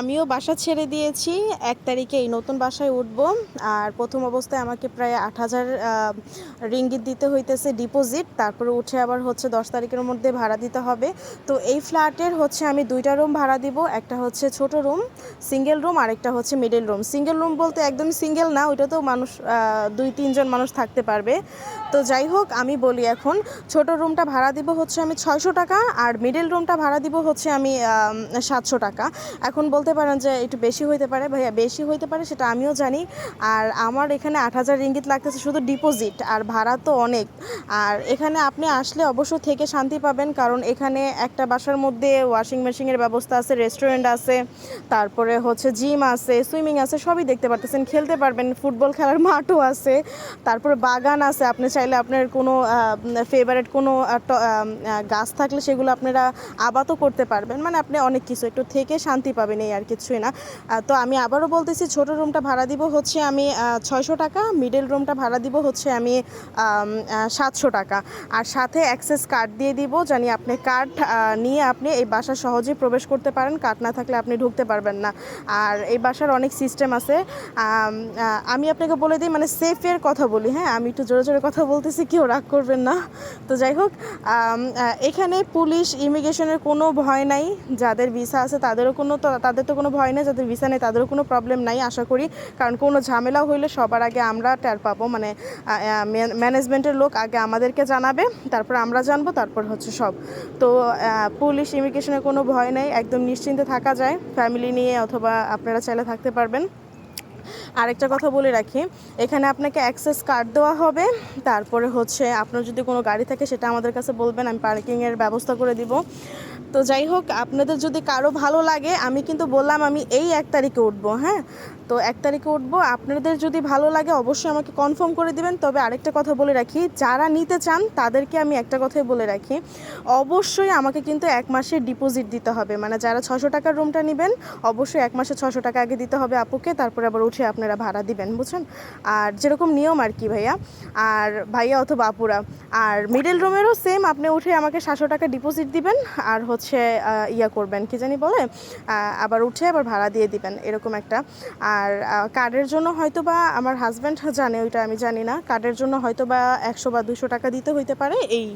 আমিও বাসা ছেড়ে দিয়েছি। ১ তারিখে এই নতুন বাসায় উঠবো। আর প্রথম অবস্থায় আমাকে প্রায় ৮,০০০ রিঙ্গিত দিতে হইতেছে ডিপোজিট। তারপরে উঠে আবার হচ্ছে ১০ তারিখের মধ্যে ভাড়া দিতে হবে। তো এই ফ্ল্যাটের হচ্ছে আমি ২ টা রুম ভাড়া দিব। একটা হচ্ছে ছোট রুম, সিঙ্গেল রুম, আরেকটা হচ্ছে মিডল রুম। সিঙ্গেল রুম বলতে একদমই সিঙ্গেল না, ওইটাতেও মানুষ ২-৩ জন মানুষ থাকতে পারবে। তো যাই হোক, আমি বলি এখন ছোট রুমটা ভাড়া দিব হচ্ছে আমি ৬০০ টাকা, আর মিডল রুমটা ভাড়া দিব হচ্ছে আমি ৭০০ টাকা। এখন বলতে পারেন যে একটু বেশি হইতে পারে। ভাইয়া বেশি হইতে পারে সেটা আমিও জানি। আর আমার এখানে ৮,০০০ রিঙ্গিত লাগতেছে শুধু ডিপোজিট, আর ভাড়া তো অনেক। আর এখানে আপনি আসলে অবশ্য থেকে শান্তি পাবেন, কারণ এখানে একটা বাসার মধ্যে ওয়াশিং মেশিনের ব্যবস্থা আছে, রেস্টুরেন্ট আছে, তারপরে হচ্ছে জিম আছে, সুইমিং আছে, সবই দেখতে পারতেছেন, খেলতে পারবেন, ফুটবল খেলার মাঠও আছে, তারপরে বাগান আছে। আপনি চাইলে আপনার কোনো ফেভারিট কোনো গাছ থাকলে সেগুলো আপনারা আবাদও করতে পারবেন। মানে আপনি অনেক কিছু একটু থেকে শান্তি পাবেন, এই আর কিছুই না। তো আমি আবারও বলতেছি, ছোট রুমটা ভাড়া দিব হচ্ছে আমি ৬০০ টাকা, মিডল রুমটা ভাড়া দিব হচ্ছে আমি ৭০০ টাকা। আর সাথে অ্যাক্সেস কার্ড দিয়ে দিব, জানি আপনি কার্ড নিয়ে আপনি এই বাসা সহজেই প্রবেশ করতে পারেন। কার্ড না থাকলে আপনি ঢুকতে পারবেন না। আর এই বাসার অনেক সিস্টেম আছে। আমি আপনাকে বলে দিই, মানে সেফের কথা বলি, হ্যাঁ, আমি একটু জোরে জোরে কথা বলতেছি, কেউ রাগ করবেন না। তো যাই হোক, এখানে পুলিশ ইমিগ্রেশনের কোনো ভয় নাই। যাদের ভিসা আছে তাদের তো কোনো ভয় নেই, যাদের ভিসা নেই তাদেরও কোনো প্রবলেম নাই আশা করি। কারণ কোনো ঝামেলা হইলে সবার আগে আমরা টের পাবো, মানে ম্যানেজমেন্টের লোক আগে আমাদেরকে জানাবে, তারপর আমরা জানবো, তারপর হচ্ছে সব। তো পুলিশ ইমিগ্রেশনের কোনো ভয় নেই, একদম নিশ্চিন্তে থাকা যায় ফ্যামিলি নিয়ে, অথবা আপনারা চাইলে থাকতে পারবেন। আরেকটা কথা বলে রাখি, এখানে আপনাকে অ্যাক্সেস কার্ড দেওয়া হবে। তারপরে হচ্ছে আপনার যদি কোনো গাড়ি থাকে সেটা আমাদের কাছে বলবেন, আমি পার্কিংয়ের ব্যবস্থা করে দিব। তো যাই হোক, আপনাদের যদি কারো ভালো লাগে, আমি কিন্তু বললাম আমি এই ১ তারিখে উঠবো, হ্যাঁ। তো ১ তারিখে উঠবো, আপনাদের যদি ভালো লাগে অবশ্যই আমাকে কনফার্ম করে দিবেন। তবে আরেকটা কথা বলে রাখি, যারা নিতে চান তাদেরকে আমি একটা কথাই বলে রাখি, অবশ্যই আমাকে কিন্তু ১ মাসের ডিপোজিট দিতে হবে। মানে যারা ৬০০ টাকার রুমটা নেবেন, অবশ্যই ১ মাসে ৬০০ টাকা আগে দিতে হবে আপুকে, তারপরে আবার উঠে আপনারা ভাড়া দিবেন, বুঝছেন। আর যেরকম নিয়ম আর কি ভাইয়া, আর ভাইয়া অথবা আপুরা। আর মিডল রুমেরও সেম, আপনি উঠে আমাকে ৭০০ টাকা ডিপোজিট দিবেন, আর হচ্ছে ইয়া করবেন, কি জানি বলে, আবার উঠে আবার ভাড়া দিয়ে দিবেন, এরকম একটা। আর কার্ডের জন্য হয়তো বা আমার হাজব্যান্ড জানে, ওইটা আমি জানি না। কার্ডের জন্য হয়তো বা ১০০ বা ২০০ টাকা দিতে হইতে পারে, এই